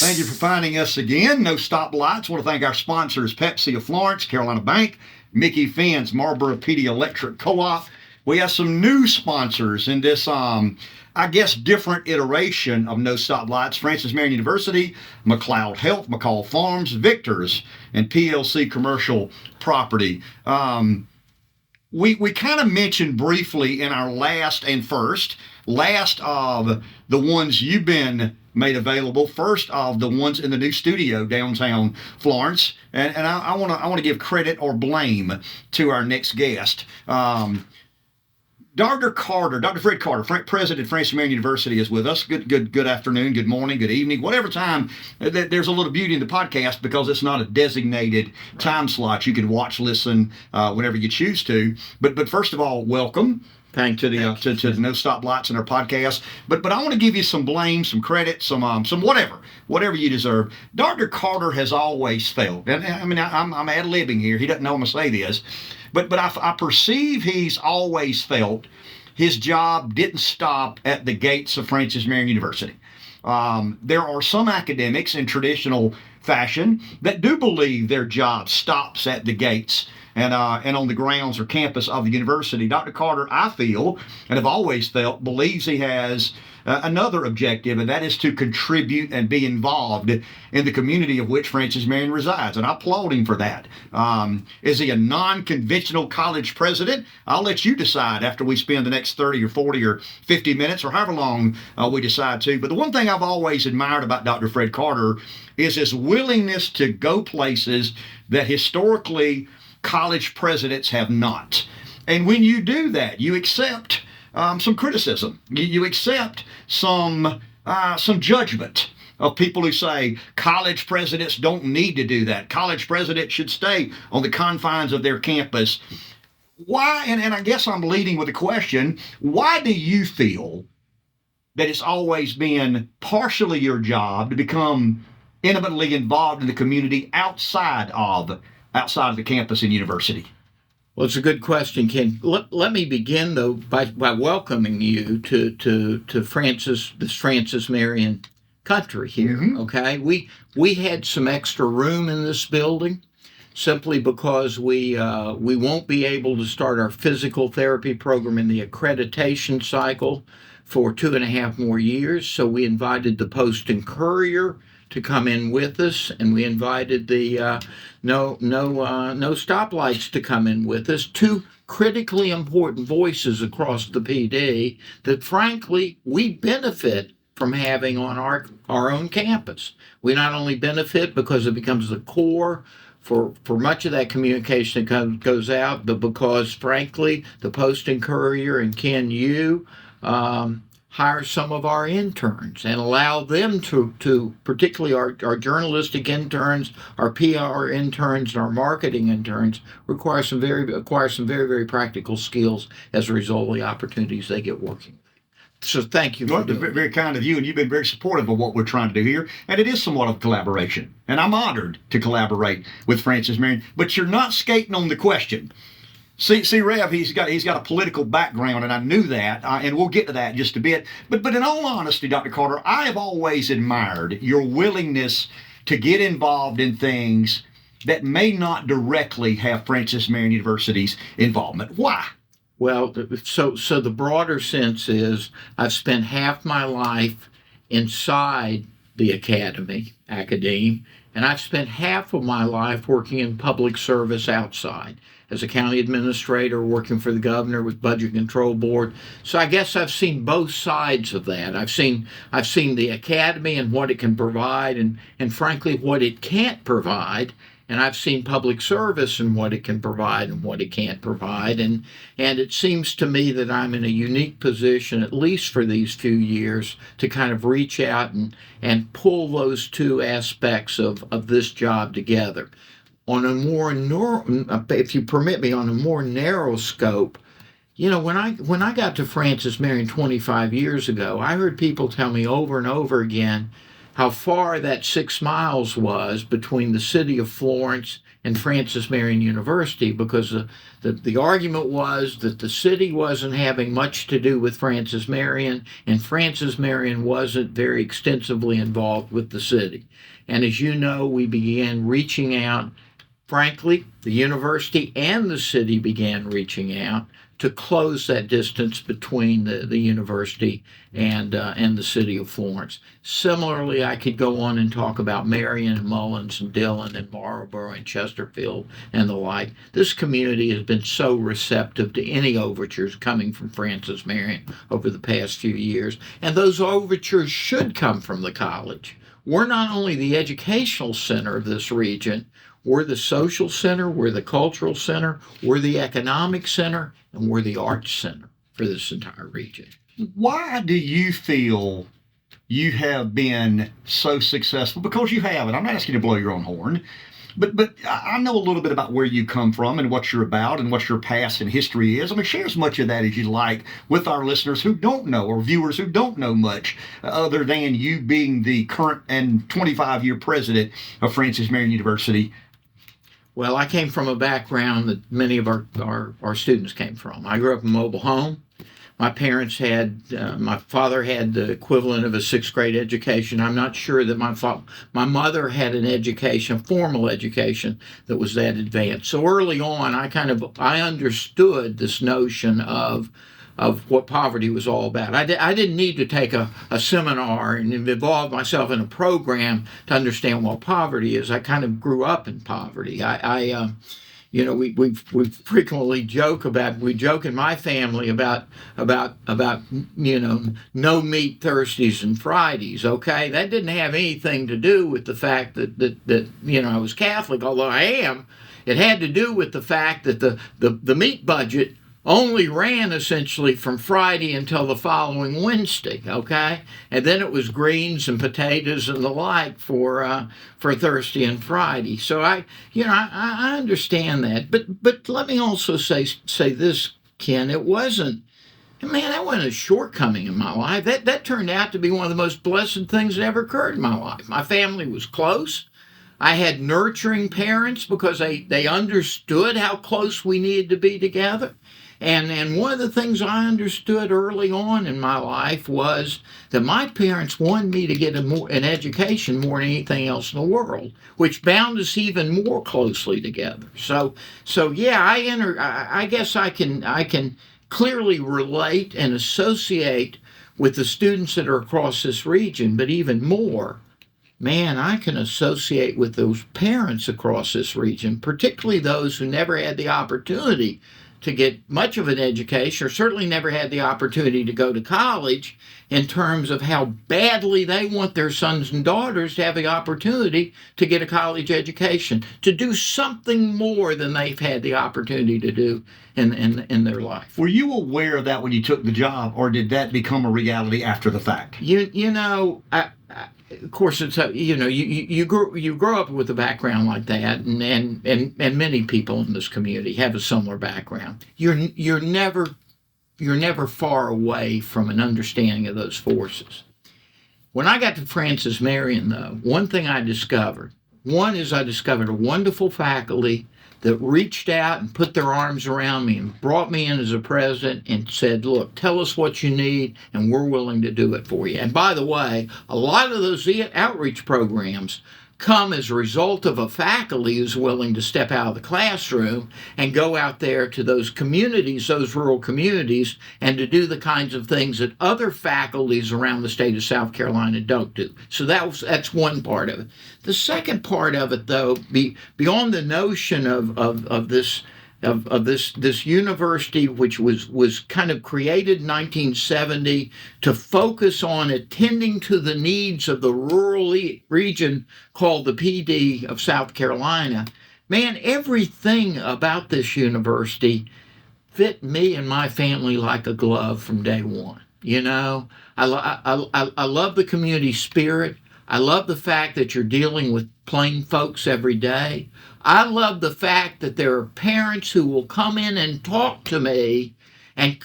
Thank you for finding us again. No stoplights. I want to thank our sponsors, Pepsi of Florence, Carolina Bank, Micky Finn's MPD Electric Co-op. We have some new sponsors in this, different iteration of No Stoplights. Francis Marion University, McLeod Health, McCall Farms, Victor's, and PLC Commercial Property. We kind of mentioned briefly in our last of the ones you've been made available, first of the ones in the new studio downtown Florence, and I want to give credit or blame to our next guest. Dr. Fred Carter, President of Francis Marion University, is with us. Good afternoon, good morning, good evening, whatever time. There's a little beauty in the podcast because it's not a designated time slot. You can watch, listen whenever you choose to. But first of all, welcome. Thank you. To the No Stoplights in our podcast. But I want to give you some blame, some credit, some whatever you deserve. Dr. Carter has always felt, and I mean, I'm ad-libbing here. He doesn't know I'm going to say this. But I perceive he's always felt his job didn't stop at the gates of Francis Marion University. There are some academics in traditional fashion that do believe their job stops at the gates and on the grounds or campus of the university. Dr. Carter, I feel, and have always felt, believes he has another objective, and that is to contribute and be involved in the community of which Francis Marion resides, and I applaud him for that. Is he a non-conventional college president? I'll let you decide after we spend the next 30 or 40 or 50 minutes or however long we decide to. But the one thing I've always admired about Dr. Fred Carter is his willingness to go places that historically college presidents have not. And when you do that, you accept some criticism. You accept some judgment of people who say college presidents don't need to do that. College presidents should stay on the confines of their campus. Why, and I guess I'm leading with a question, why do you feel that it's always been partially your job to become intimately involved in the community outside of the campus and university? Well, it's a good question, Ken. Let me begin, though, by welcoming you to this Francis Marion country here. Mm-hmm. Okay, we had some extra room in this building simply because we won't be able to start our physical therapy program in the accreditation cycle for 2.5 more years. So we invited the Post and Courier to come in with us, and we invited the no stoplights to come in with us. Two critically important voices across the PD that, frankly, we benefit from having on our own campus. We not only benefit because it becomes the core for much of that communication that goes out, but because, frankly, the Post and Courier and Ken Yu hire some of our interns and allow them to particularly our journalistic interns, our PR interns, and our marketing interns acquire some very, very practical skills as a result of the opportunities they get working. So thank you. Well, very kind of you, and you've been very supportive of what we're trying to do here, and it is somewhat of a collaboration, and I'm honored to collaborate with Francis Marion, but you're not skating on the question. See, Rev, he's got a political background, and I knew that, and we'll get to that in just a bit. But in all honesty, Dr. Carter, I have always admired your willingness to get involved in things that may not directly have Francis Marion University's involvement. Why? Well, so the broader sense is I've spent half my life inside the academy, and I've spent half of my life working in public service outside as a county administrator, working for the governor with Budget Control Board. So I guess I've seen both sides of that. I've seen the academy and what it can provide, and frankly what it can't provide. And I've seen public service and what it can provide and what it can't provide. And it seems to me that I'm in a unique position, at least for these few years, to kind of reach out and pull those two aspects of this job together. On a more, if you permit me, on a more narrow scope, you know, when I got to Francis Marion 25 years ago, I heard people tell me over and over again how far that 6 miles was between the city of Florence and Francis Marion University, because the argument was that the city wasn't having much to do with Francis Marion, and Francis Marion wasn't very extensively involved with the city. And as you know, we began reaching out. Frankly, the university and the city began reaching out to close that distance between the university and the city of Florence. Similarly, I could go on and talk about Marion and Mullins and Dillon and Marlboro and Chesterfield and the like. This community has been so receptive to any overtures coming from Francis Marion over the past few years, and those overtures should come from the college. We're not only the educational center of this region, we're the social center, we're the cultural center, we're the economic center, and we're the arts center for this entire region. Why do you feel you have been so successful? Because you have, and I'm not asking you to blow your own horn, but I know a little bit about where you come from and what you're about and what your past and history is. I mean, share as much of that as you like with our listeners who don't know, or viewers who don't know much other than you being the current and 25-year president of Francis Marion University. Well, I came from a background that many of our students came from. I grew up in a mobile home. My parents had, my father had the equivalent of a 6th grade education. I'm not sure that my mother had an education, a formal education, that was that advanced. So early on, I understood this notion of what poverty was all about. I didn't need to take a seminar and involve myself in a program to understand what poverty is. I kind of grew up in poverty. We frequently joke in my family about no meat Thursdays and Fridays. Okay, that didn't have anything to do with the fact that I was Catholic, although I am. It had to do with the fact that the meat budget only ran essentially from Friday until the following Wednesday, okay? And then it was greens and potatoes and the like for Thursday and Friday. So I understand that. But let me also say this, Ken, that wasn't a shortcoming in my life. That turned out to be one of the most blessed things that ever occurred in my life. My family was close. I had nurturing parents because they understood how close we needed to be together. And one of the things I understood early on in my life was that my parents wanted me to get an education more than anything else in the world, which bound us even more closely together. So yeah, I guess I can clearly relate and associate with the students that are across this region, but even more, man, I can associate with those parents across this region, particularly those who never had the opportunity to get much of an education, or certainly never had the opportunity to go to college, in terms of how badly they want their sons and daughters to have the opportunity to get a college education, to do something more than they've had the opportunity to do in their life. Were you aware of that when you took the job, or did that become a reality after the fact? Of course, it's you grow up with a background like that, and many people in this community have a similar background. You're never far away from an understanding of those forces. When I got to Francis Marion, though, one thing I discovered a wonderful faculty that reached out and put their arms around me and brought me in as a president and said, look, tell us what you need and we're willing to do it for you. And by the way, a lot of those outreach programs come as a result of a faculty who's willing to step out of the classroom and go out there to those communities, those rural communities, and to do the kinds of things that other faculties around the state of South Carolina don't do. So that's one part of it. The second part of it, though, beyond the notion of this university, which was kind of created in 1970 to focus on attending to the needs of the rural region called the PD of South Carolina. Man, everything about this university fit me and my family like a glove from day one. I love the community spirit. I love the fact that you're dealing with plain folks every day. I love the fact that there are parents who will come in and talk to me and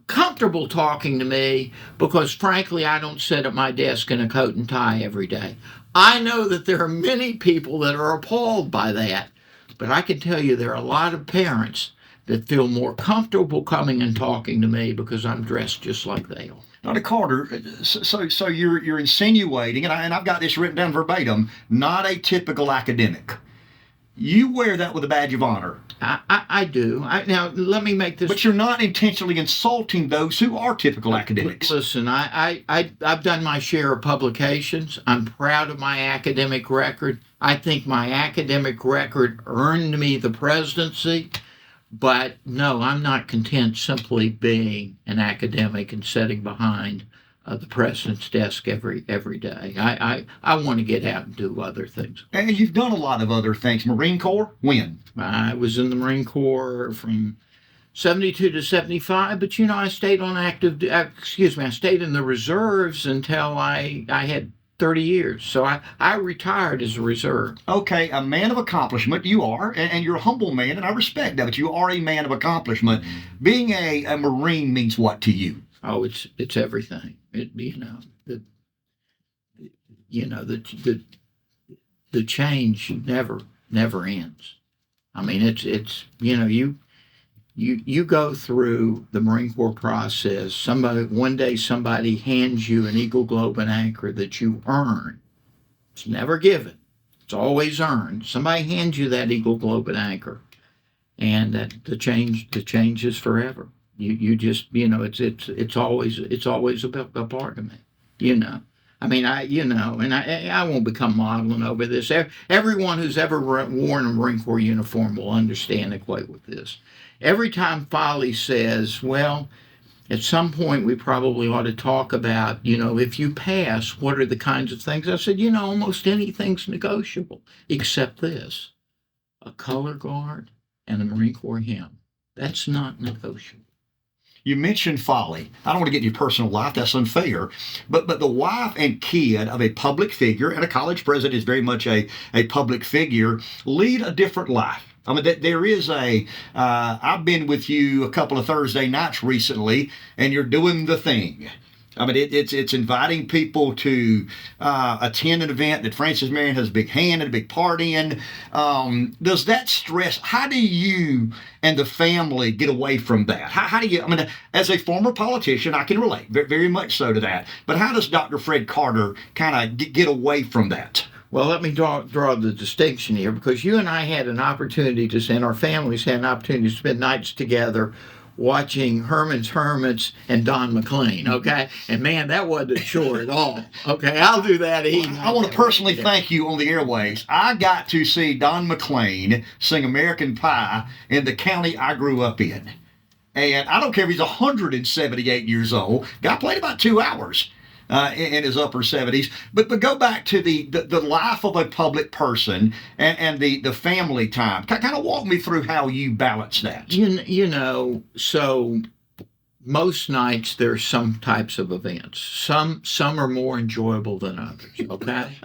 comfortable talking to me because, frankly, I don't sit at my desk in a coat and tie every day. I know that there are many people that are appalled by that, but I can tell you there are a lot of parents that feel more comfortable coming and talking to me because I'm dressed just like they are. Dr. Carter, so you're insinuating, and I've got this written down verbatim, not a typical academic. You wear that with a badge of honor. I do. Now, let me make this... But you're not intentionally insulting those who are typical academics. Listen, I've done my share of publications. I'm proud of my academic record. I think my academic record earned me the presidency. But no, I'm not content simply being an academic and sitting behind the president's desk every day. I want to get out and do other things. And you've done a lot of other things. Marine Corps, when? I was in the Marine Corps from 72 to 75, but I stayed on I stayed in the reserves until I had 30 years. So I retired as a reserve. Okay, a man of accomplishment you are, and you're a humble man, and I respect that, but you are a man of accomplishment. Being a Marine means what to you? Oh, it's everything. The change never ends. I mean, it's you go through the Marine Corps process. One day somebody hands you an Eagle, Globe, and Anchor that you earn. It's never given. It's always earned. Somebody hands you that Eagle, Globe, and Anchor, and that the change is forever. You just it's always a part of me. I mean, I won't become maudlin over this. Everyone who's ever worn a Marine Corps uniform will understand and equate with this. Every time Folly says, well, at some point we probably ought to talk about, if you pass, what are the kinds of things? I said, almost anything's negotiable except this: a color guard and a Marine Corps hymn. That's not negotiable. You mentioned Folly. I don't want to get into your personal life. That's unfair. But the wife and kid of a public figure, and a college president is very much a public figure, lead a different life. I mean, there is I've been with you a couple of Thursday nights recently, and you're doing the thing. I mean, it's inviting people to attend an event that Francis Marion has a big hand and a big part in. Does that stress? How do you and the family get away from that? How do you? I mean, as a former politician, I can relate very much so to that. But how does Dr. Fred Carter kind of get away from that? Well, let me draw the distinction here, because you and I had an opportunity and our families had an opportunity to spend nights together watching Herman's Hermits and Don McLean, okay? And man, that wasn't a chore at all. Okay, I'll do that evening. I want to personally thank you on the airways. I got to see Don McLean sing American Pie in the county I grew up in. And I don't care if he's 178 years old. Guy played about 2 hours. In his upper 70s. But go back to the life of a public person and the family time. Kind of walk me through how you balance that. So most nights there's some types of events. Some are more enjoyable than others, okay?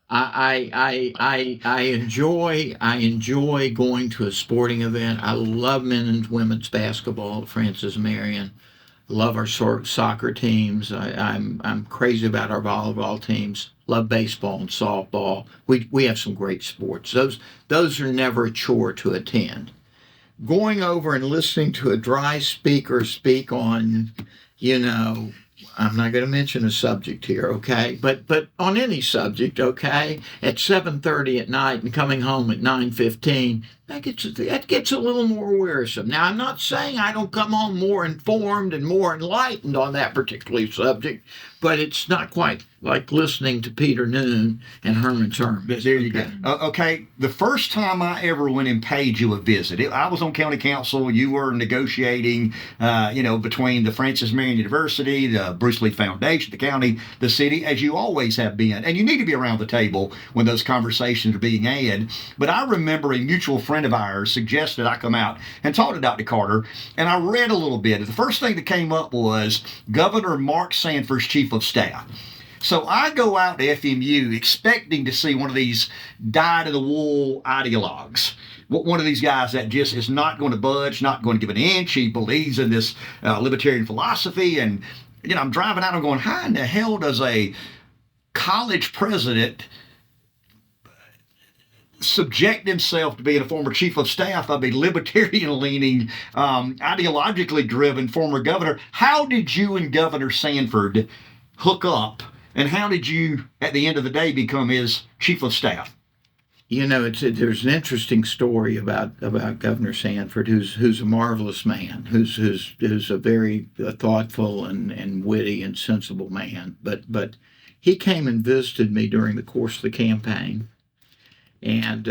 I enjoy going to a sporting event. I love men and women's basketball at Francis Marion. Love our soccer teams. I'm crazy about our volleyball teams. Love baseball and softball. We have some great sports. Those are never a chore to attend. Going over and listening to a dry speaker speak on, I'm not going to mention a subject here, okay? But on any subject, okay, at 7:30 at night and coming home at 9:15, that gets a little more wearisome. Now, I'm not saying I don't come home more informed and more enlightened on that particular subject, but it's not quite like listening to Peter Noon and Herman's Hermits. There you go. Okay, the first time I ever went and paid you a visit, I was on county council. You were negotiating, between the Francis Marion University, the Bruce Lee Foundation, the county, the city, as you always have been. And you need to be around the table when those conversations are being had. But I remember a mutual friend of ours suggested I come out and talk to Dr. Carter, and I read a little bit. The first thing that came up was Governor Mark Sanford's chief of staff. So I go out to FMU expecting to see one of these dyed-in-the-wool ideologues. One of these guys that just is not going to budge, not going to give an inch. He believes in this libertarian philosophy. And, I'm driving out, I'm going, how in the hell does a college president subject himself to being a former chief of staff of a libertarian-leaning, ideologically driven former governor? How did you and Governor Sanford hook up, and how did you, at the end of the day, become his chief of staff? There's an interesting story about Governor Sanford, who's a marvelous man, who's a very thoughtful and witty and sensible man. But he came and visited me during the course of the campaign. And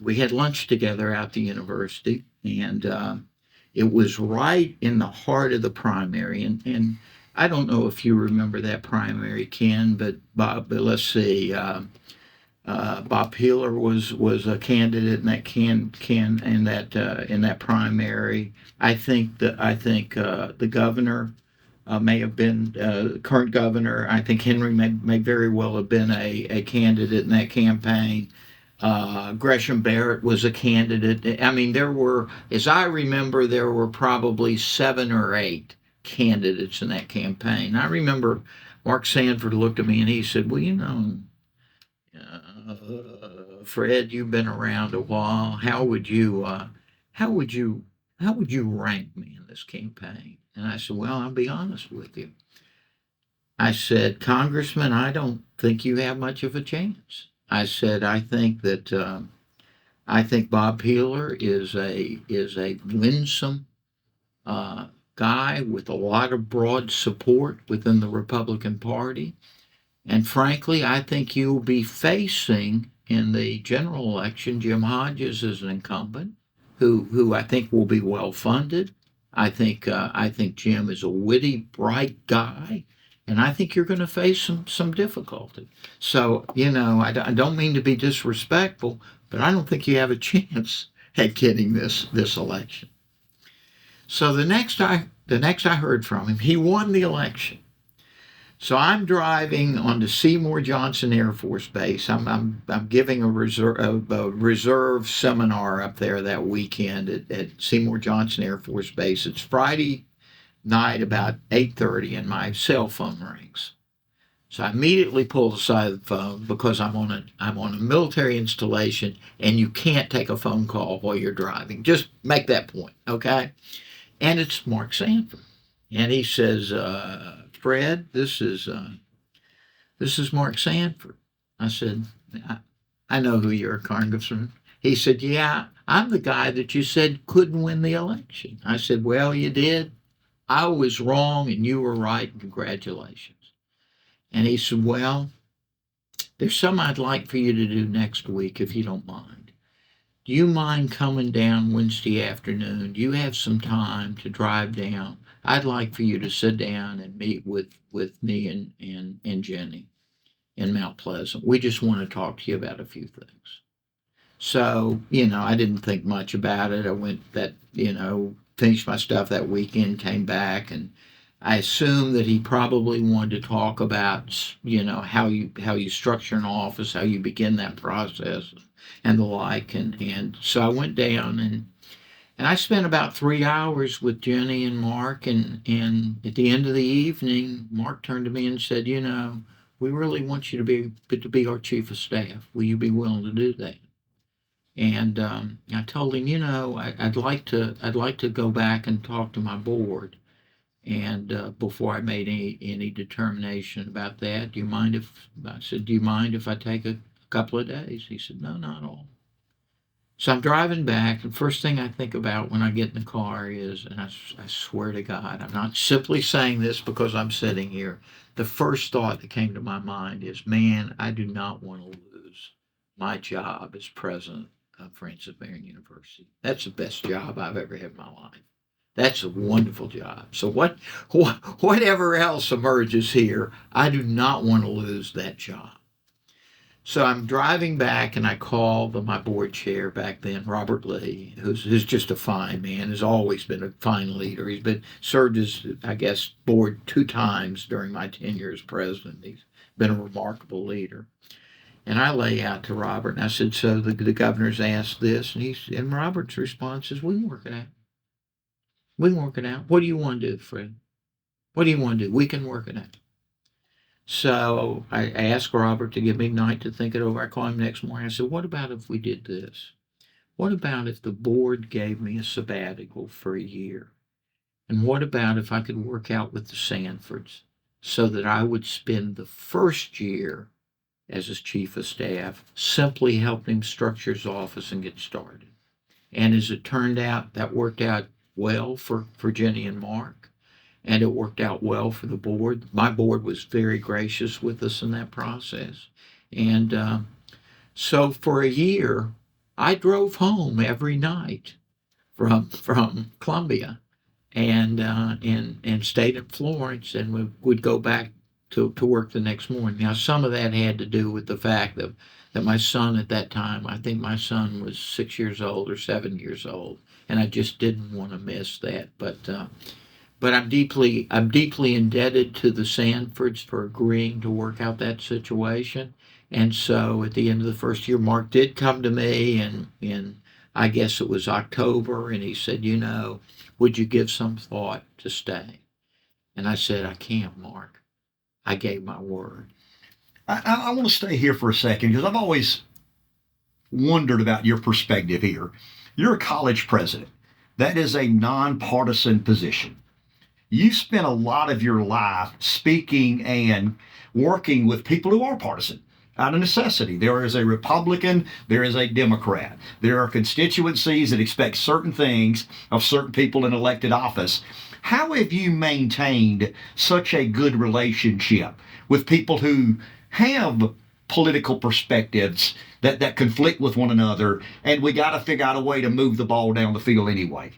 we had lunch together at the university, and it was right in the heart of the primary. And I don't know if you remember that primary, Ken, but let's see, Bob Peeler was a candidate in that primary. I think the governor may have been current governor. I think Henry may very well have been a candidate in that campaign. Gresham Barrett was a candidate. I mean, as I remember, there were probably 7 or 8 candidates in that campaign. I remember Mark Sanford looked at me and he said, well, Fred, you've been around a while. How would you rank me in this campaign? And I said, well, I'll be honest with you. I said, Congressman, I don't think you have much of a chance. I said, I think Bob Peeler is a winsome guy with a lot of broad support within the Republican Party. And frankly, I think you'll be facing in the general election Jim Hodges as an incumbent, who I think will be well funded. I think Jim is a witty, bright guy. And I think you're going to face some difficulty. So, I don't mean to be disrespectful, but I don't think you have a chance at getting this election. So the next I heard from him, he won the election. So I'm driving on the Seymour Johnson Air Force Base. I'm giving a reserve seminar up there that weekend at Seymour Johnson Air Force Base. It's Friday night about 8:30, and my cell phone rings. So I immediately pull aside the phone because I'm on a military installation, and you can't take a phone call while you're driving. Just make that point, okay? And it's Mark Sanford, and he says, Fred, this is Mark Sanford. I said, I know who you are, Congressman. He said, yeah, I'm the guy that you said couldn't win the election. I said, well, you did. I was wrong and you were right. Congratulations. And he said, well, there's something I'd like for you to do next week, if you don't mind. Do you mind coming down Wednesday afternoon? Do you have some time to drive down? I'd like for you to sit down and meet with me and Jenny in Mount Pleasant. We just want to talk to you about a few things. So, I didn't think much about it. I went finished my stuff that weekend, came back, and I assumed that he probably wanted to talk about, how you structure an office, how you begin that process, and the like. And so I went down and I spent about 3 hours with Jenny and Mark. And at the end of the evening, Mark turned to me and said, we really want you to be our chief of staff. Will you be willing to do that? And I told him, I'd like to go back and talk to my board, and before I made any determination about that. Do you mind if I take a couple of days? He said, no, not at all. So I'm driving back, and first thing I think about when I get in the car is, and I swear to God, I'm not simply saying this because I'm sitting here. The first thought that came to my mind is, man, I do not want to lose my job as president of Francis Marion University. That's the best job I've ever had in my life. That's a wonderful job. So whatever else emerges here, I do not want to lose that job. So I'm driving back, and I call my board chair back then, Robert Lee, who's just a fine man, has always been a fine leader. He's been served as, I guess, board 2 times during my tenure as president. He's been a remarkable leader. And I lay out to Robert, and I said, so the governor's asked this, and Robert's response is, we can work it out. We can work it out. What do you want to do, Fred? What do you want to do? We can work it out. So I asked Robert to give me a night to think it over. I called him next morning. I said, what about if we did this? What about if the board gave me a sabbatical for a year? And what about if I could work out with the Sanfords so that I would spend the first year as his chief of staff simply helping him structure his office and get started? And as it turned out, that worked out well for Jenny and Mark. And it worked out well for the board. My board was very gracious with us in that process. And so for a year, I drove home every night from Columbia and stayed at Florence, and we would go back to work the next morning. Now, some of that had to do with the fact that my son at that time, I think my son was 6 years old or 7 years old, and I just didn't want to miss that. But I'm deeply indebted to the Sanfords for agreeing to work out that situation. And so at the end of the first year, Mark did come to me, and I guess it was October, and he said, would you give some thought to stay? And I said, I can't, Mark. I gave my word. I want to stay here for a second because I've always wondered about your perspective here. You're a college president. That is a nonpartisan position. You spent a lot of your life speaking and working with people who are partisan out of necessity. There is a Republican, there is a Democrat. There are constituencies that expect certain things of certain people in elected office. How have you maintained such a good relationship with people who have political perspectives that conflict with one another, and we got to figure out a way to move the ball down the field anyway?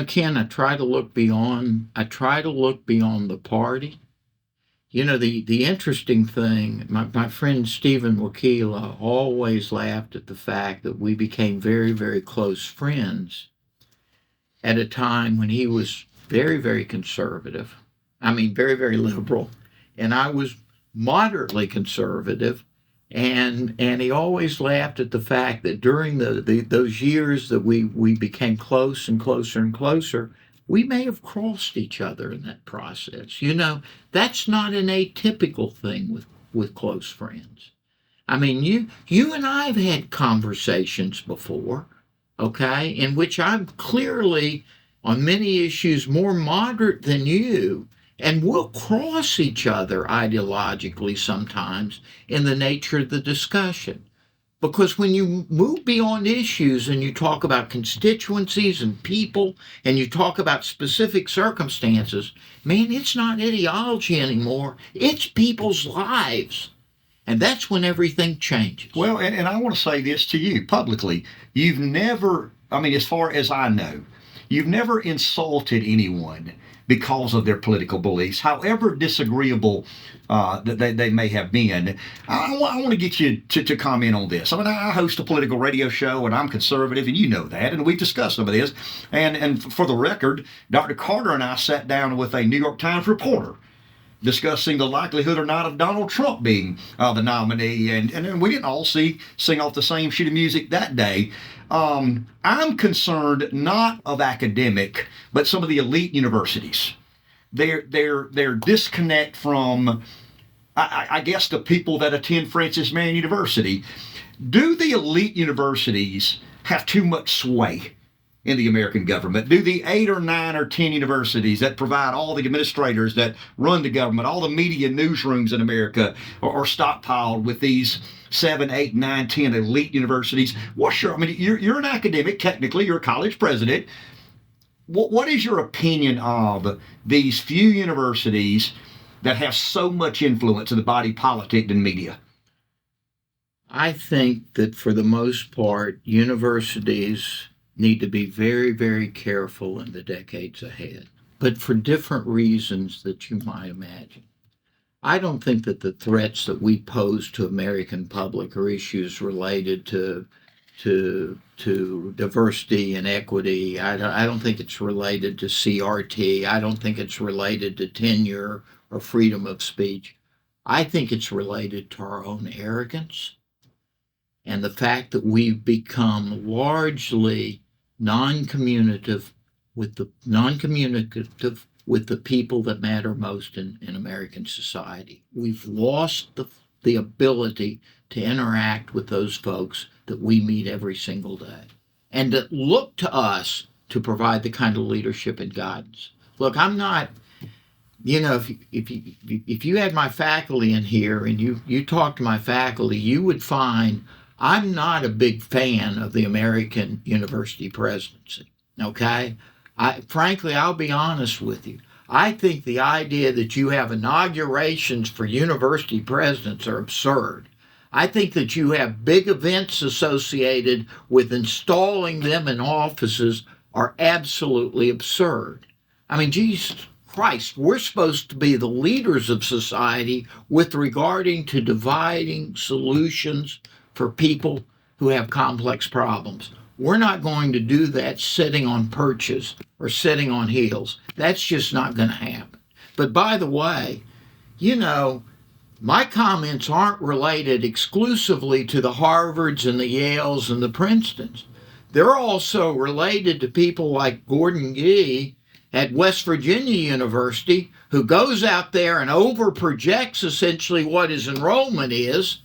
Ken, I try to look beyond the party. The interesting thing, my friend Stephen Wakila always laughed at the fact that we became very, very close friends at a time when he was very, very conservative. I mean, very, very liberal. And I was moderately conservative. And he always laughed at the fact that during those years that we became close and closer and closer, we may have crossed each other in that process. That's not an atypical thing with close friends. I mean, you and I have had conversations before, okay, in which I'm clearly, on many issues, more moderate than you, and we'll cross each other ideologically sometimes in the nature of the discussion. Because when you move beyond issues and you talk about constituencies and people and you talk about specific circumstances, man, it's not ideology anymore. It's people's lives. And that's when everything changes. Well, and I want to say this to you publicly. You've never, as far as I know, you've never insulted anyone because of their political beliefs, however disagreeable that they may have been. I want to get you to comment on this. I host a political radio show, and I'm conservative, and you know that, and we've discussed some of this. And for the record, Dr. Carter and I sat down with a New York Times reporter discussing the likelihood or not of Donald Trump being the nominee, and we didn't all sing off the same sheet of music that day. I'm concerned not of academic, but some of the elite universities. Their disconnect from, I guess, the people that attend Francis Marion University. Do the elite universities have too much sway in the American government? Do the 8 or 9 or 10 universities that provide all the administrators that run the government, all the media newsrooms in America, are stockpiled with these 7, 8, 9, 10 elite universities? You're an academic, technically, you're a college president. What is your opinion of these few universities that have so much influence in the body politic and media? I think that for the most part, universities need to be very, very careful in the decades ahead, but for different reasons that you might imagine. I don't think that the threats that we pose to American public are issues related to diversity and equity. I don't think it's related to CRT. I don't think it's related to tenure or freedom of speech. I think it's related to our own arrogance and the fact that we've become largely non-communicative with the people that matter most in American society. We've lost the ability to interact with those folks that we meet every single day and that look to us to provide the kind of leadership and guidance. Look, I'm not, if you had my faculty in here and you talk to my faculty, you would find I'm not a big fan of the American university presidency, okay? Frankly, I'll be honest with you. I think the idea that you have inaugurations for university presidents are absurd. I think that you have big events associated with installing them in offices are absolutely absurd. I mean, Jesus Christ, we're supposed to be the leaders of society with regarding to dividing solutions for people who have complex problems. We're not going to do that sitting on perches or sitting on heels. That's just not going to happen. But by the way, my comments aren't related exclusively to the Harvards and the Yales and the Princetons. They're also related to people like Gordon Gee at West Virginia University, who goes out there and overprojects essentially what his enrollment is,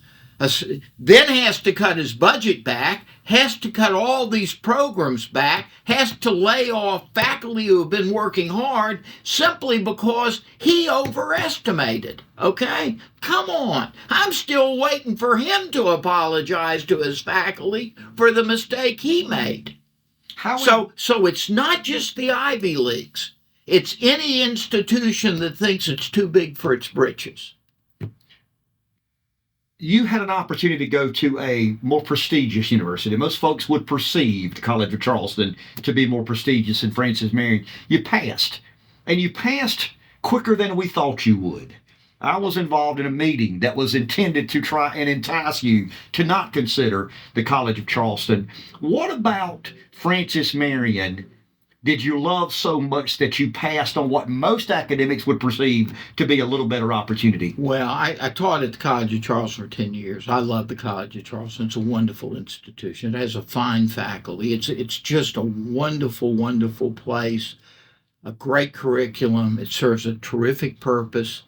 then has to cut his budget back, has to cut all these programs back, has to lay off faculty who have been working hard simply because he overestimated, okay? Come on. I'm still waiting for him to apologize to his faculty for the mistake he made. So it's not just the Ivy Leagues. It's any institution that thinks it's too big for its britches. You had an opportunity to go to a more prestigious university. Most folks would perceive the College of Charleston to be more prestigious than Francis Marion. You passed, and you passed quicker than we thought you would. I was involved in a meeting that was intended to try and entice you to not consider the College of Charleston. What about Francis Marion did you love so much that you passed on what most academics would perceive to be a little better opportunity? Well, I taught at the College of Charleston for 10 years. I love the College of Charleston. It's a wonderful institution. It has a fine faculty. It's just a wonderful, wonderful place, a great curriculum. It serves a terrific purpose.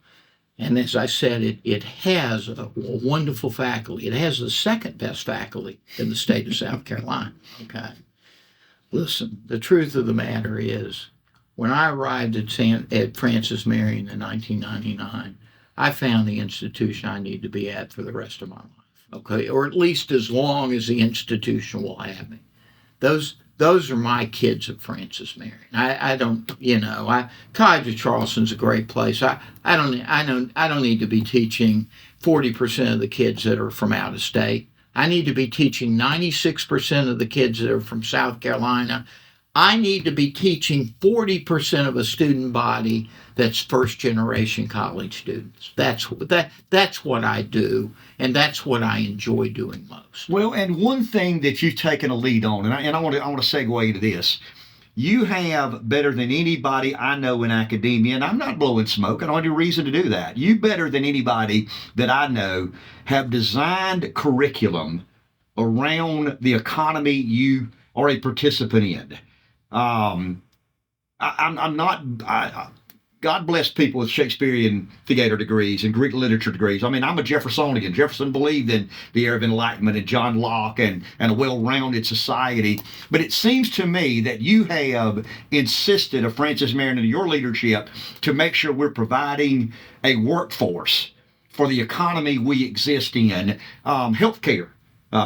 And as I said, it has a wonderful faculty. It has the second best faculty in the state of South Carolina. Okay. Listen, the truth of the matter is, when I arrived at Francis Marion in 1999, I found the institution I need to be at for the rest of my life, okay? Or at least as long as the institution will have me. Those are my kids at Francis Marion. I don't, College of Charleston's a great place. I don't need to be teaching 40% of the kids that are from out of state. I need to be teaching 96% of the kids that are from South Carolina. I need to be teaching 40% of a student body that's first-generation college students. That's what I do, and that's what I enjoy doing most. Well, and one thing that you've taken a lead on, and I want to segue into this. You have, better than anybody I know in academia, and I'm not blowing smoke, I don't have any reason to do that. You, better than anybody that I know, have designed curriculum around the economy you are a participant in. God bless people with Shakespearean theater degrees and Greek literature degrees. I mean, I'm a Jeffersonian. Jefferson believed in the era of enlightenment and John Locke and a well-rounded society. But it seems to me that you have insisted of Francis Marion and your leadership to make sure we're providing a workforce for the economy we exist in, healthcare.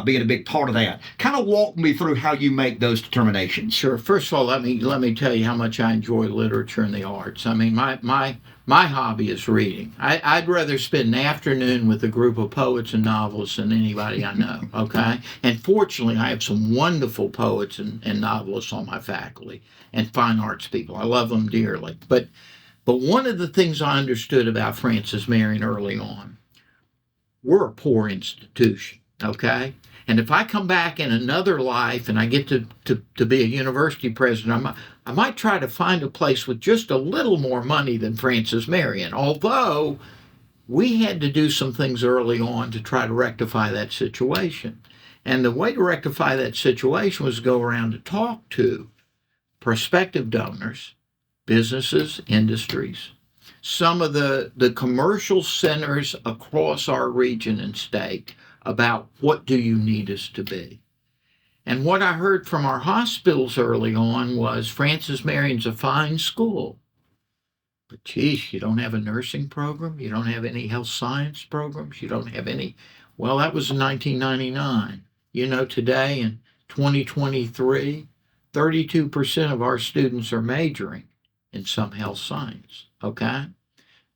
Being a big part of that. Kind of walk me through how you make those determinations. Sure. First of all, let me tell you how much I enjoy literature and the arts. I mean, my hobby is reading. I'd rather spend an afternoon with a group of poets and novelists than anybody I know, okay? And fortunately, I have some wonderful poets and novelists on my faculty and fine arts people. I love them dearly. But But one of the things I understood about Francis Marion early on, we're a poor institution, okay? And if I come back in another life and I get to be a university president, I might try to find a place with just a little more money than Francis Marion, although we had to do some things early on to try to rectify that situation. And the way to rectify that situation was to go around to talk to prospective donors, businesses, industries, some of the commercial centers across our region and state about what do you need us to be. And what I heard from our hospitals early on was Francis Marion's a fine school, but geez, you don't have a nursing program, you don't have any health science programs, you don't have any. Well, that was in 1999. You know, today in 2023, 32% of our students are majoring in some health science, okay?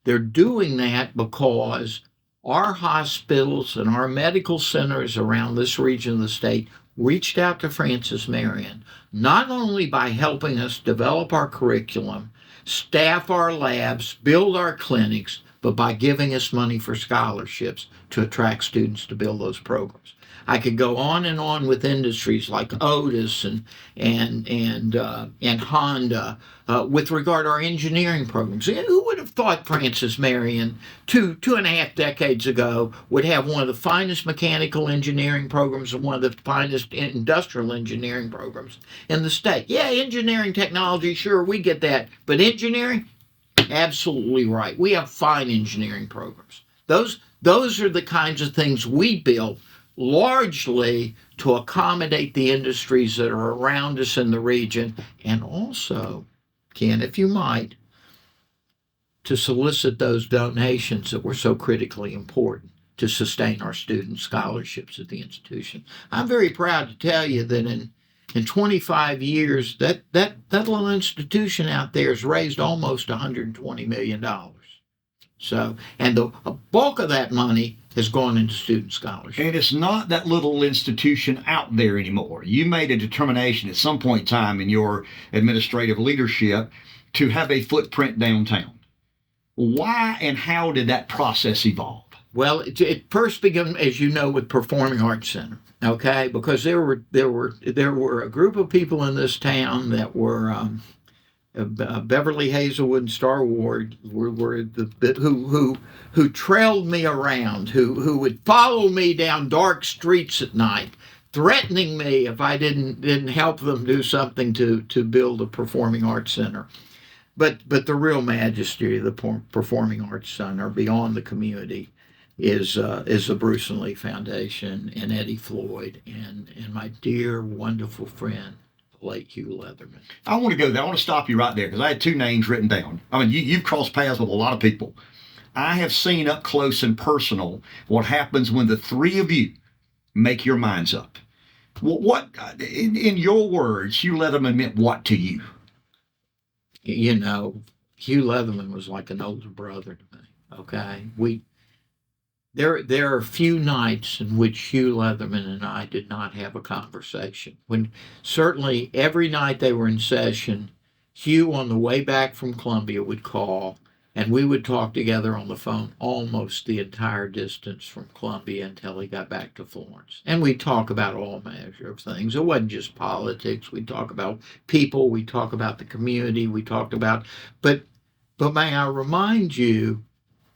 They're doing that because our hospitals and our medical centers around this region of the state reached out to Francis Marion, not only by helping us develop our curriculum, staff our labs, build our clinics, but by giving us money for scholarships to attract students to build those programs. I could go on with industries like Otis and Honda with regard to our engineering programs. Who would have thought Francis Marion two and a half decades ago would have one of the finest mechanical engineering programs and one of the finest industrial engineering programs in the state? Yeah, engineering technology, sure, we get that, but engineering, absolutely right. We have fine engineering programs. Those are the kinds of things we build, largely to accommodate the industries that are around us in the region, and also, Ken, if you might, to solicit those donations that were so critically important to sustain our student scholarships at the institution. I'm very proud to tell you that in 25 years, that little institution out there has raised almost $120 million. So, and the bulk of that money has gone into student scholarships. And it's not that little institution out there anymore. You made a determination at some point in time in your administrative leadership to have a footprint downtown. Why and how did that process evolve? Well, it first began, as you know, with Performing Arts Center. Okay, because there were a group of people in this town that were Beverly Hazelwood and Star Ward were who trailed me around, who would follow me down dark streets at night, threatening me if I didn't help them do something to build a performing arts center. But the real majesty of the Performing Arts Center beyond the community is the Bruce and Lee Foundation and Eddie Floyd and my dear wonderful friend, late Hugh Leatherman. I want to go there. I want to stop you right there because I had two names written down. I mean, you've crossed paths with a lot of people. I have seen up close and personal what happens when the three of you make your minds up. What in your words, Hugh Leatherman meant what to you? You know, Hugh Leatherman was like an older brother to me. Okay, There are few nights in which Hugh Leatherman and I did not have a conversation. When certainly every night they were in session, Hugh on the way back from Columbia would call, and we would talk together on the phone almost the entire distance from Columbia until he got back to Florence. And we'd talk about all measure of things. It wasn't just politics. We'd talk about people. We'd talk about the community. We talked about, but may I remind you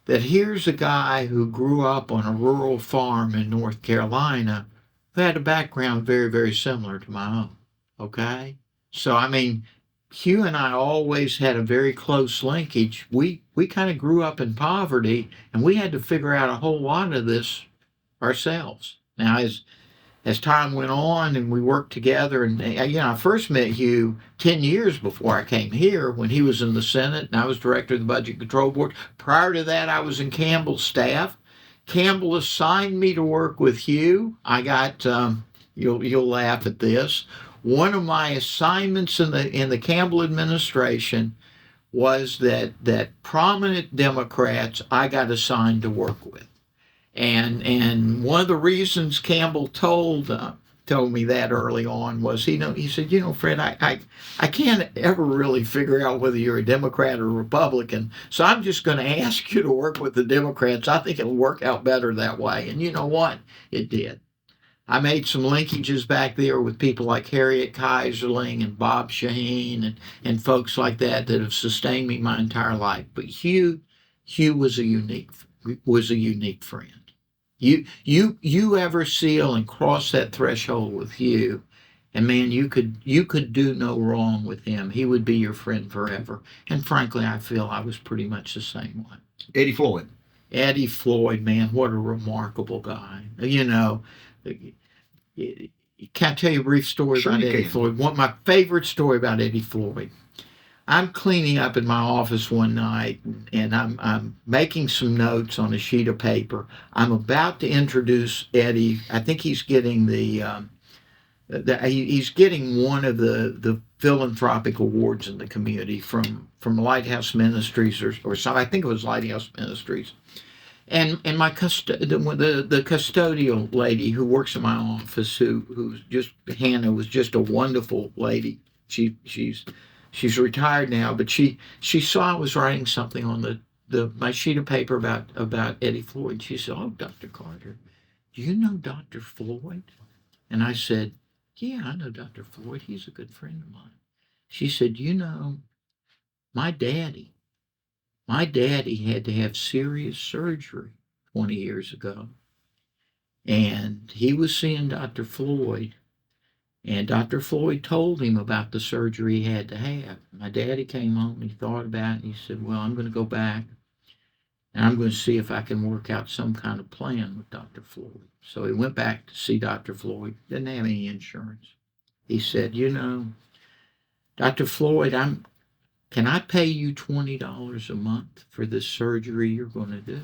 that here's a guy who grew up on a rural farm in North Carolina who had a background very, very similar to my own, okay? So, I mean, Hugh and I always had a very close linkage. We kind of grew up in poverty, and we had to figure out a whole lot of this ourselves. Now, as time went on and we worked together, and I first met Hugh 10 years before I came here when he was in the Senate and I was director of the Budget Control Board. Prior to that, I was in Campbell's staff. Campbell assigned me to work with Hugh. I got, you'll laugh at this, one of my assignments in the Campbell administration was that prominent Democrats I got assigned to work with. And one of the reasons Campbell told told me that early on was, he said, Fred, I can't ever really figure out whether you're a Democrat or a Republican, so I'm just going to ask you to work with the Democrats. I think it'll work out better that way. And you know what? It did. I made some linkages back there with people like Harriet Kaiserling and Bob Shaheen and folks like that have sustained me my entire life. But Hugh was a unique friend. You ever seal and cross that threshold with Hugh, and man, you could do no wrong with him. He would be your friend forever. And frankly, I feel I was pretty much the same way. Eddie Floyd, man, what a remarkable guy. Can I tell you a brief story about Eddie Floyd? My favorite story about Eddie Floyd. I'm cleaning up in my office one night, and I'm making some notes on a sheet of paper. I'm about to introduce Eddie. I think he's getting he's getting one of the philanthropic awards in the community from Lighthouse Ministries or something. I think it was Lighthouse Ministries. And my the custodial lady who works in my office, Hannah, was just a wonderful lady. She's retired now, but she saw I was writing something on my sheet of paper about Eddie Floyd. She said, "Oh, Dr. Carter, do you know Dr. Floyd?" And I said, "Yeah, I know Dr. Floyd. He's a good friend of mine." She said, my daddy had to have serious surgery 20 years ago. And he was seeing Dr. Floyd, and Dr. Floyd told him about the surgery he had to have. My daddy came home and he thought about it, and he said, well, I'm going to go back and I'm going to see if I can work out some kind of plan with Dr. Floyd. So he went back to see Dr. Floyd, didn't have any insurance. He said, Dr. Floyd, can I pay you $20 a month for this surgery you're going to do?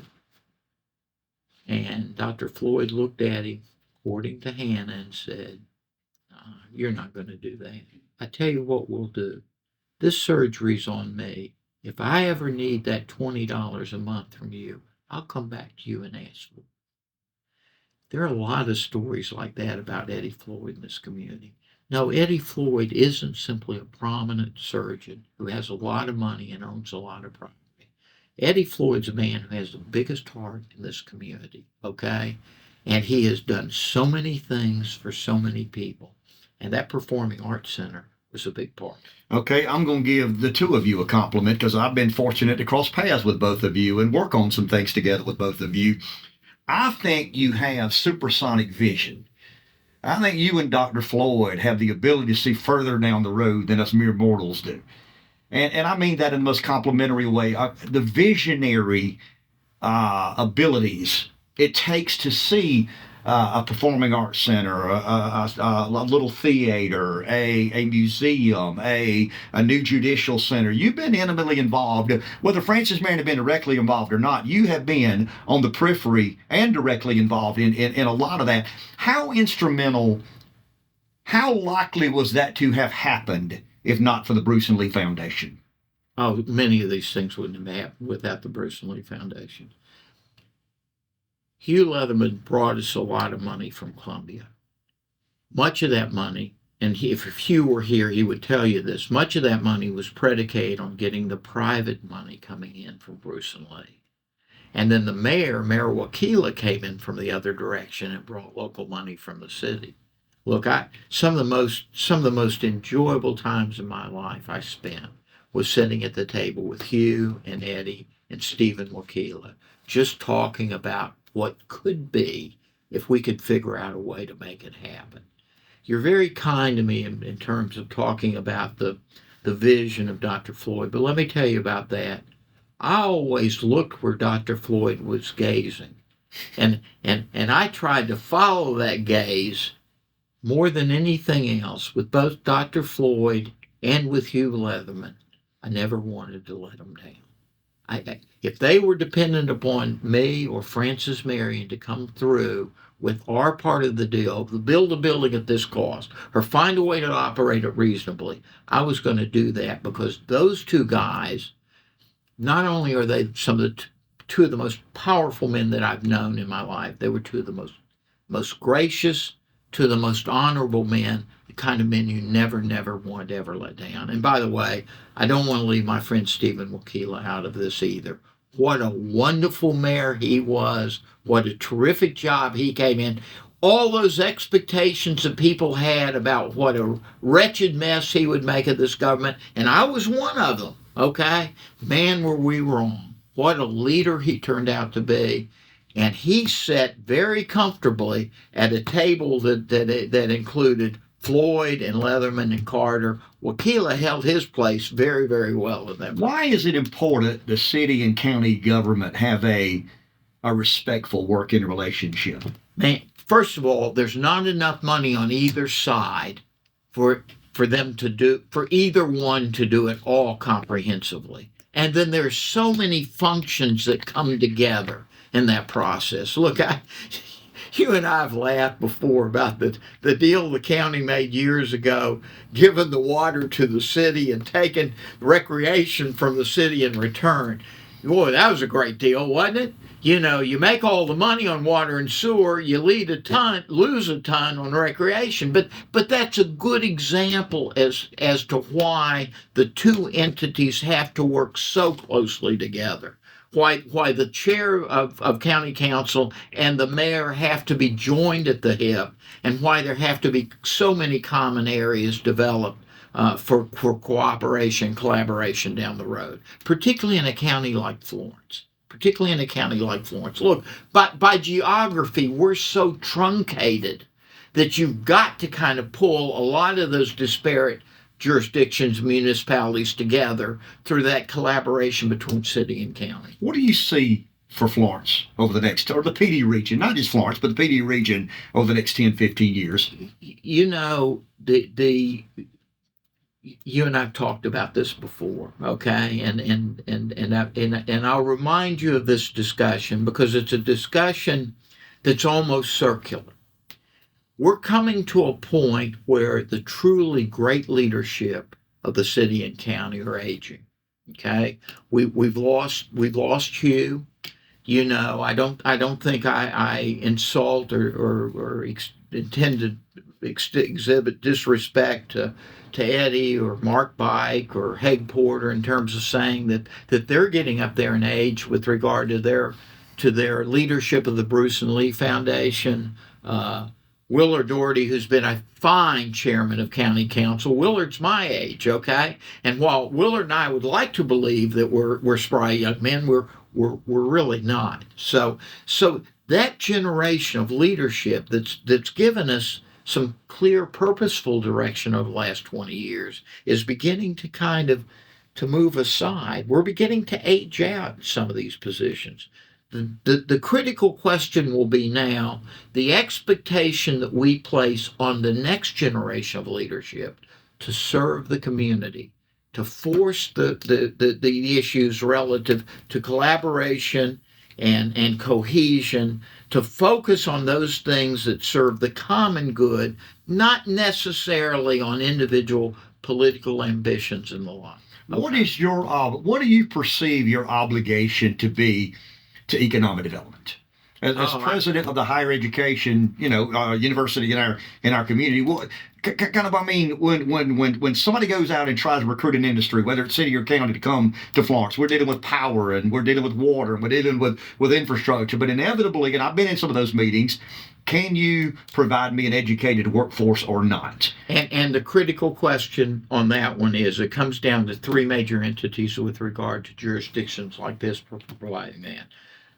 And Dr. Floyd looked at him, according to Hannah, and said, you're not going to do that. I tell you what we'll do. This surgery's on me. If I ever need that $20 a month from you, I'll come back to you and ask for it. There are a lot of stories like that about Eddie Floyd in this community. No, Eddie Floyd isn't simply a prominent surgeon who has a lot of money and owns a lot of property. Eddie Floyd's a man who has the biggest heart in this community, okay? And he has done so many things for so many people. And that Performing Arts Center was a big part. Okay, I'm going to give the two of you a compliment because I've been fortunate to cross paths with both of you and work on some things together with both of you. I think you have supersonic vision. I think you and Dr. Floyd have the ability to see further down the road than us mere mortals do. And I mean that in the most complimentary way. The visionary abilities it takes to see a performing arts center, a little theater, a museum, a new judicial center. You've been intimately involved. Whether Francis Marion have been directly involved or not, you have been on the periphery and directly involved in a lot of that. How instrumental, how likely was that to have happened if not for the Bruce and Lee Foundation? Oh, many of these things wouldn't have happened without the Bruce and Lee Foundation. Hugh Leatherman brought us a lot of money from Columbia. Much of that money, and if Hugh were here, he would tell you this, much of that money was predicated on getting the private money coming in from Bruce and Lee. And then the Mayor Wakila, came in from the other direction and brought local money from the city. Look, some of the most enjoyable times in my life I spent was sitting at the table with Hugh and Eddie and Stephen Wakila, just talking about what could be if we could figure out a way to make it happen. You're very kind to me in terms of talking about the vision of Dr. Floyd, but let me tell you about that. I always looked where Dr. Floyd was gazing, and I tried to follow that gaze more than anything else with both Dr. Floyd and with Hugh Leatherman. I never wanted to let them down. If they were dependent upon me or Francis Marion to come through with our part of the deal, to build a building at this cost, or find a way to operate it reasonably, I was going to do that because those two guys, not only are they some of the two of the most powerful men that I've known in my life, they were two of the most gracious, to the most honorable men, the kind of men you never, never want to ever let down. And by the way, I don't want to leave my friend Stephen Wakila out of this either. What a wonderful mayor he was. What a terrific job he came in. All those expectations that people had about what a wretched mess he would make of this government, and I was one of them, okay? Man, were we wrong. What a leader he turned out to be. And he sat very comfortably at a table that included Floyd and Leatherman and Carter. Wakila held his place very, very well in that. Why is it important the city and county government have a respectful working relationship? Man, first of all, there's not enough money on either side for them to do, for either one to do it all comprehensively. And then there's so many functions that come together in that process. Look, you and I have laughed before about the deal the county made years ago, giving the water to the city and taking recreation from the city in return. Boy, that was a great deal, wasn't it? You know, you make all the money on water and sewer, you lose a ton on recreation. But that's a good example as to why the two entities have to work so closely together. Why the chair of county council and the mayor have to be joined at the hip, and why there have to be so many common areas developed for cooperation, collaboration down the road, particularly in a county like Florence. Look, by geography, we're so truncated that you've got to kind of pull a lot of those disparate jurisdictions, municipalities together through that collaboration between city and county. What do you see for Florence over the next, or the PD region, not just Florence, but the PD region over the next 10, 15 years? You know, you and I've talked about this before, okay? And I'll remind you of this discussion because it's a discussion that's almost circular. We're coming to a point where the truly great leadership of the city and county are aging. Okay, we've lost Hugh. You know, I don't think I insult or intend to exhibit disrespect to Eddie or Mark Bike or Haig Porter in terms of saying that they're getting up there in age with regard to their leadership of the Bruce and Lee Foundation. Willard Doherty, who's been a fine chairman of county council. Willard's my age, okay? And while Willard and I would like to believe that we're spry young men, we're really not. So that generation of leadership that's given us some clear, purposeful direction over the last 20 years is beginning to kind of to move aside. We're beginning to age out in some of these positions. The critical question will be now the expectation that we place on the next generation of leadership to serve the community, to force the issues relative to collaboration and cohesion, to focus on those things that serve the common good, not necessarily on individual political ambitions and the like. Okay. What do you perceive your obligation to be to economic development? As president of the higher education, university in our community, when somebody goes out and tries to recruit an industry, whether it's city or county, to come to Florence, we're dealing with power and we're dealing with water and we're dealing with infrastructure. But inevitably, and I've been in some of those meetings, can you provide me an educated workforce or not? And the critical question on that one is it comes down to three major entities with regard to jurisdictions like this for providing that.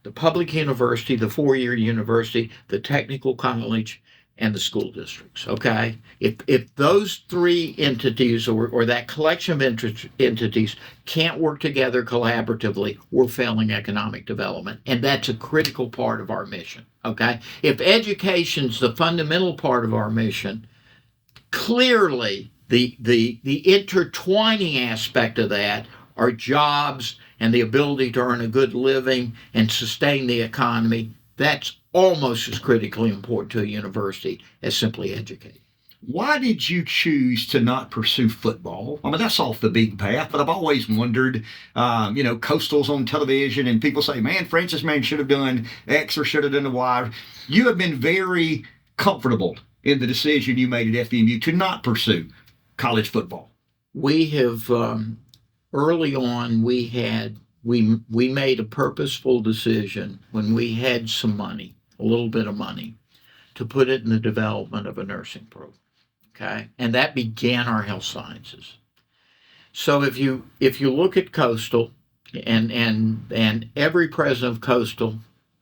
The public university, the four-year university, the technical college, and the school districts, okay? If those three entities or that collection of entities can't work together collaboratively, we're failing economic development, and that's a critical part of our mission, okay? If education's the fundamental part of our mission, clearly the intertwining aspect of that are jobs and the ability to earn a good living and sustain the economy. That's almost as critically important to a university as simply educating. Why did you choose to not pursue football? I mean, that's off the beaten path, but I've always wondered, Coastal's on television and people say, man, Francis Marion should have done X or should have done Y. You have been very comfortable in the decision you made at FEMU to not pursue college football? We have early on we made a purposeful decision when we had some money, a little bit of money, to put it in the development of a nursing program. Okay, and that began our health sciences. So if you look at Coastal, and every president of Coastal,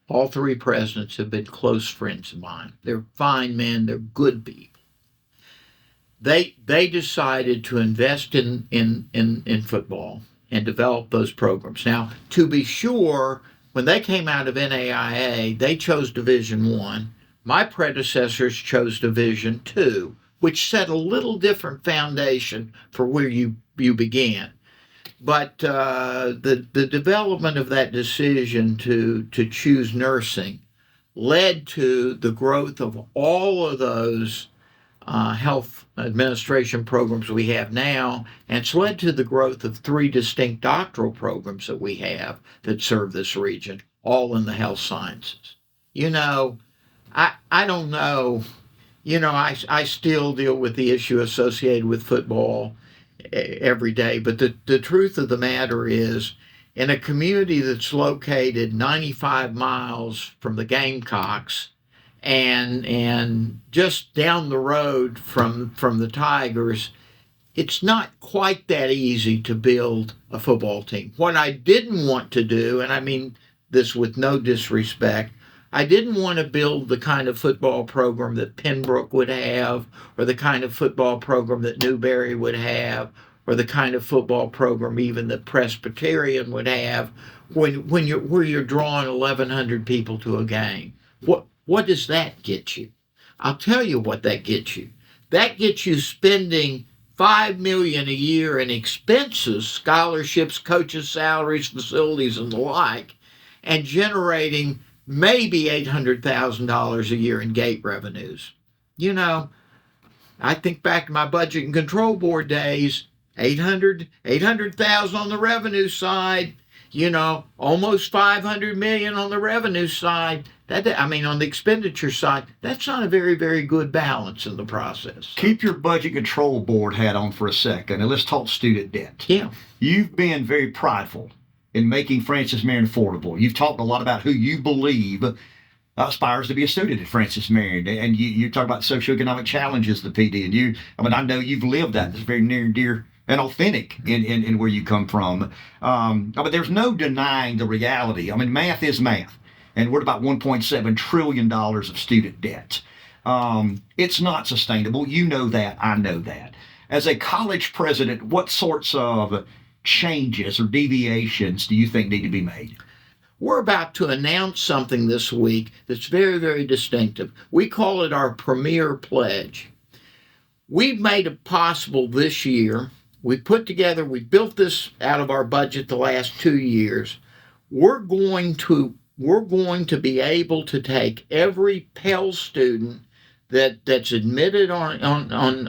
all three presidents have been close friends of mine. They're fine men. They're good people. They decided to invest in football and develop those programs. Now, to be sure, when they came out of NAIA, they chose Division One. My predecessors chose Division Two, which set a little different foundation for where you began. But the development of that decision to choose nursing led to the growth of all of those health administration programs we have now, and it's led to the growth of three distinct doctoral programs that we have that serve this region, all in the health sciences. I don't know. I still deal with the issue associated with football every day, but the truth of the matter is, in a community that's located 95 miles from the Gamecocks and just down the road from the Tigers, it's not quite that easy to build a football team. What I didn't want to do, and I mean this with no disrespect, I didn't want to build the kind of football program that Pembroke would have, or the kind of football program that Newberry would have, or the kind of football program even that Presbyterian would have, where you're drawing 1,100 people to a game. What does that get you? I'll tell you what that gets you. That gets you spending $5 million a year in expenses, scholarships, coaches' salaries, facilities, and the like, and generating maybe $800,000 a year in gate revenues. I think back to my budget and control board days, 800,000 on the revenue side, almost 500 million on the revenue side. On the expenditure side, that's not a very, very good balance in the process. Keep your budget control board hat on for a second, and let's talk student debt. Yeah. You've been very prideful in making Francis Marion affordable. You've talked a lot about who you believe aspires to be a student at Francis Marion, and you talk about socioeconomic challenges of the PD, and I know you've lived that. It's very near and dear and authentic in where you come from. But there's no denying the reality. Math is math, and we're at about $1.7 trillion of student debt. It's not sustainable. You know that. I know that. As a college president, what sorts of changes or deviations do you think need to be made? We're about to announce something this week that's very, very distinctive. We call it our Premier Pledge. We've made it possible this year. We built this out of our budget the last 2 years. We're going to be able to take every Pell student that's admitted on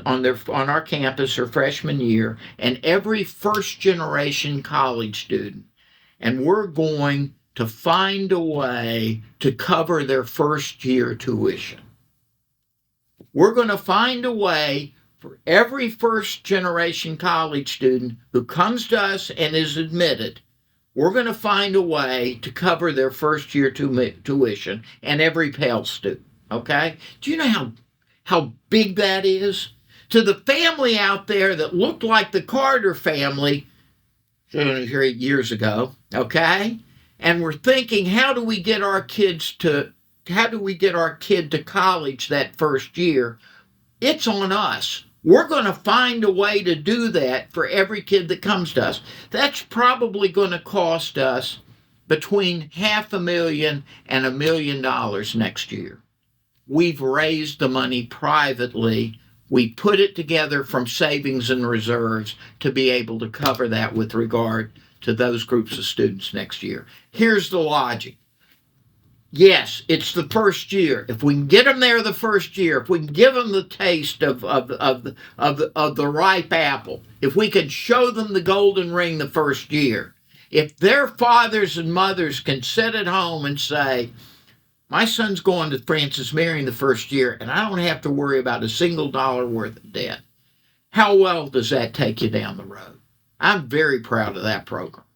our campus their freshman year, and every first generation college student, and we're going to find a way to cover their first year tuition. We're going to find a way for every first generation college student who comes to us and is admitted. We're going to find a way to cover their first year tuition, and every Pell student. Okay? Do you know how big that is? To the family out there that looked like the Carter family 7 or 8 years ago, okay? And we're thinking, how do we get our kid to college that first year? It's on us. We're going to find a way to do that for every kid that comes to us. That's probably going to cost us between $500,000 and $1 million next year. We've raised the money privately. We put it together from savings and reserves to be able to cover that with regard to those groups of students next year. Here's the logic. Yes, it's the first year. If we can get them there the first year, if we can give them the taste of the ripe apple, if we can show them the golden ring the first year, if their fathers and mothers can sit at home and say, My son's going to Francis Marion the first year, and I don't have to worry about a single dollar worth of debt. How well does that take you down the road? I'm very proud of that program.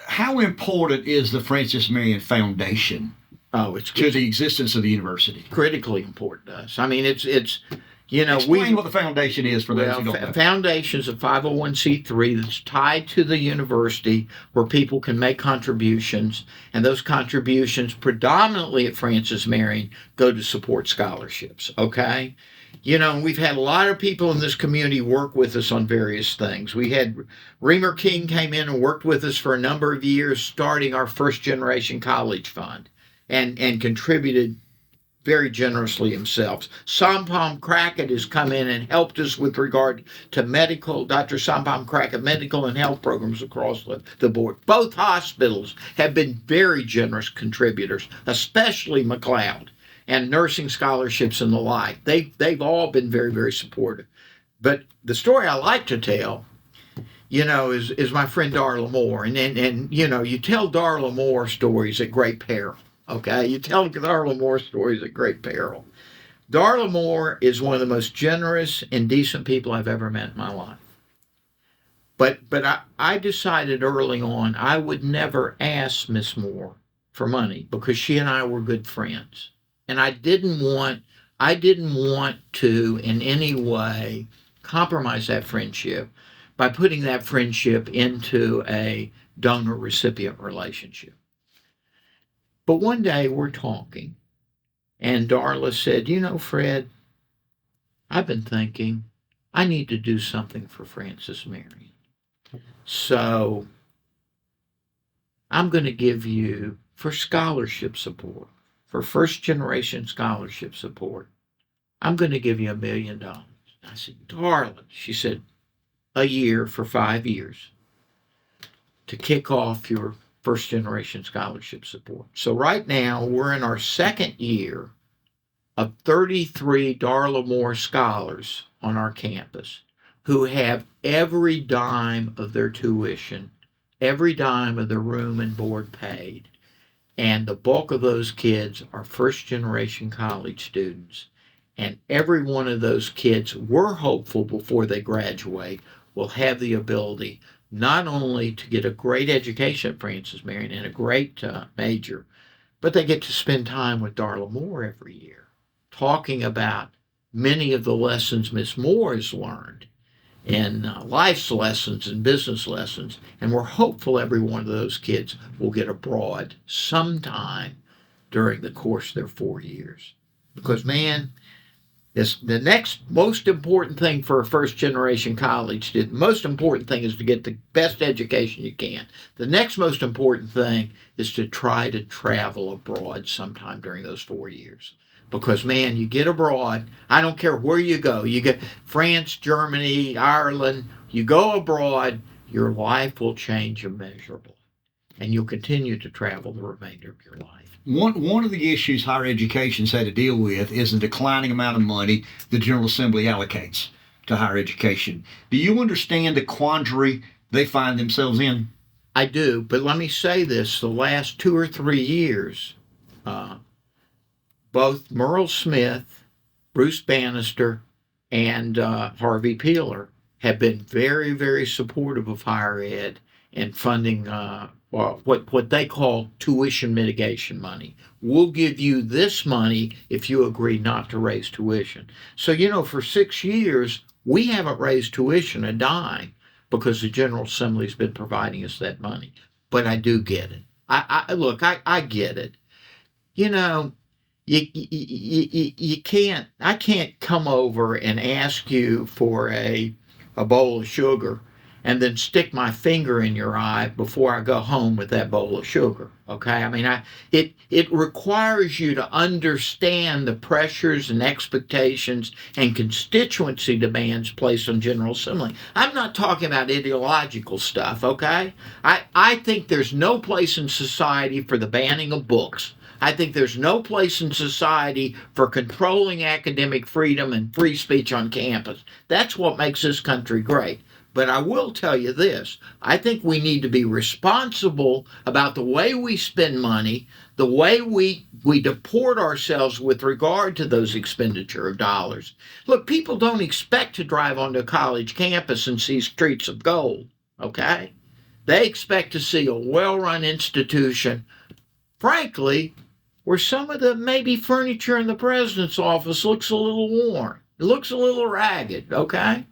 How important is the Francis Marion Foundation to the existence of the university? Critically important to us. I mean, it's Explain what the foundation is for those who don't know. Foundation is a 501c3 that's tied to the university where people can make contributions, and those contributions predominantly at Francis Marion go to support scholarships, okay? We've had a lot of people in this community work with us on various things. We had Reamer King came in and worked with us for a number of years, starting our first generation college fund and contributed very generously himself. Sampam Crackett has come in and helped us with regard to medical, Dr. Sampam Crackett, medical and health programs across the board. Both hospitals have been very generous contributors, especially McLeod, and nursing scholarships and the like. They've all been very, very supportive. But the story I like to tell, is my friend Darla Moore. And you tell Darla Moore stories at great peril. Okay, you tell Darla Moore stories at great peril. Darla Moore is one of the most generous and decent people I've ever met in my life. But I decided early on I would never ask Miss Moore for money because she and I were good friends. And I didn't want to in any way compromise that friendship by putting that friendship into a donor-recipient relationship. But one day we're talking, and Darla said, Fred, I've been thinking I need to do something for Francis Marion. So I'm going to give you, for scholarship support, for first-generation scholarship support, I'm going to give you $1 million. I said, Darla, she said, a year for 5 years to kick off your first-generation scholarship support. So right now, we're in our second year of 33 Darla Moore scholars on our campus who have every dime of their tuition, every dime of their room and board paid. And the bulk of those kids are first-generation college students. And every one of those kids, we're hopeful before they graduate, will have the ability not only to get a great education at Francis Marion and a great major, but they get to spend time with Darla Moore every year, talking about many of the lessons Miss Moore has learned in life's lessons and business lessons. And we're hopeful every one of those kids will get abroad sometime during the course of their 4 years. Because, man, the next most important thing for a first-generation college student, the most important thing is to get the best education you can. The next most important thing is to try to travel abroad sometime during those 4 years. Because, man, you get abroad, I don't care where you go. You get France, Germany, Ireland, you go abroad, your life will change immeasurably. And you'll continue to travel the remainder of your life. One of the issues higher education's had to deal with is the declining amount of money the General Assembly allocates to higher education. Do you understand the quandary they find themselves in? I do, but let me say this. The last 2 or 3 years, both Merle Smith, Bruce Bannister, and Harvey Peeler have been very, very supportive of higher ed and funding what they call tuition mitigation money. We'll give you this money if you agree not to raise tuition. So, for 6 years, we haven't raised tuition a dime because the General Assembly's been providing us that money. But I do get it. I get it. I can't come over and ask you for a bowl of sugar and then stick my finger in your eye before I go home with that bowl of sugar. Okay? I mean, it requires you to understand the pressures and expectations and constituency demands placed on General Assembly. I'm not talking about ideological stuff, okay? I think there's no place in society for the banning of books. I think there's no place in society for controlling academic freedom and free speech on campus. That's what makes this country great. But I will tell you this, I think we need to be responsible about the way we spend money, the way we deport ourselves with regard to those expenditure of dollars. Look, people don't expect to drive onto a college campus and see streets of gold, okay? They expect to see a well-run institution, frankly, where some of the maybe furniture in the president's office looks a little worn. It looks a little ragged, okay?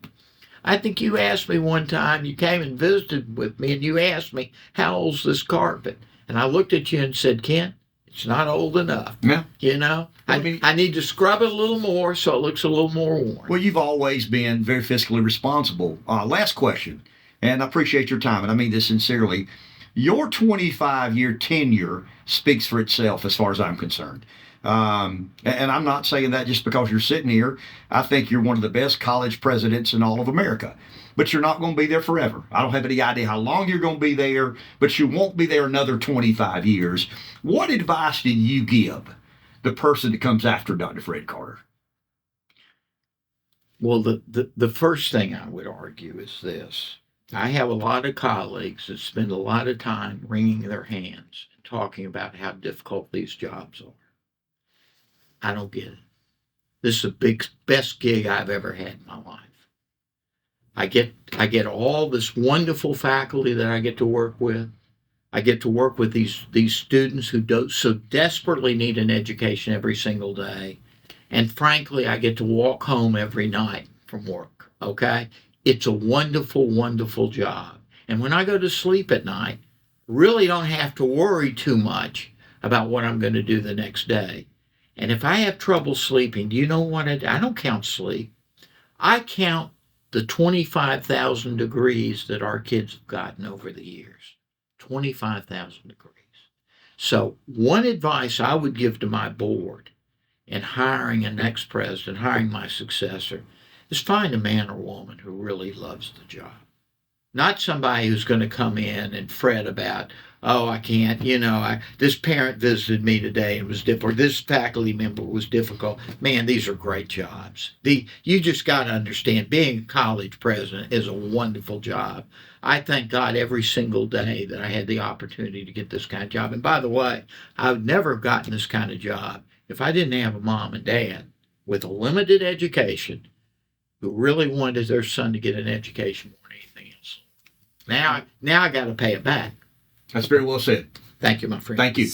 I think you asked me one time, you came and visited with me, and you asked me, how old's this carpet? And I looked at you and said, Ken, it's not old enough. Yeah. You know, I need to scrub it a little more so it looks a little more worn. Well, you've always been very fiscally responsible. Last question, and I appreciate your time, and I mean this sincerely. Your 25-year tenure speaks for itself as far as I'm concerned. And I'm not saying that just because you're sitting here. I think you're one of the best college presidents in all of America. But you're not going to be there forever. I don't have any idea how long you're going to be there, but you won't be there another 25 years. What advice did you give the person that comes after Dr. Fred Carter? Well, the first thing I would argue is this. I have a lot of colleagues that spend a lot of time wringing their hands and talking about how difficult these jobs are. I don't get it. This is the best gig I've ever had in my life. I get all this wonderful faculty that I get to work with. I get to work with these students who so desperately need an education every single day. And frankly, I get to walk home every night from work, okay? It's a wonderful, wonderful job. And when I go to sleep at night, really don't have to worry too much about what I'm going to do the next day. And if I have trouble sleeping, do you know what I do? I don't count sleep. I count the 25,000 degrees that our kids have gotten over the years. 25,000 degrees. So one advice I would give to my board in hiring a next president, hiring my successor, is find a man or woman who really loves the job. Not somebody who's going to come in and fret about, oh, I can't, this parent visited me today and was difficult, or this faculty member was difficult. Man, these are great jobs. You just got to understand, being a college president is a wonderful job. I thank God every single day that I had the opportunity to get this kind of job. And by the way, I would never have gotten this kind of job if I didn't have a mom and dad with a limited education who really wanted their son to get an education more than anything else. Now I got to pay it back. That's very well said. Thank you, my friend. Thank you.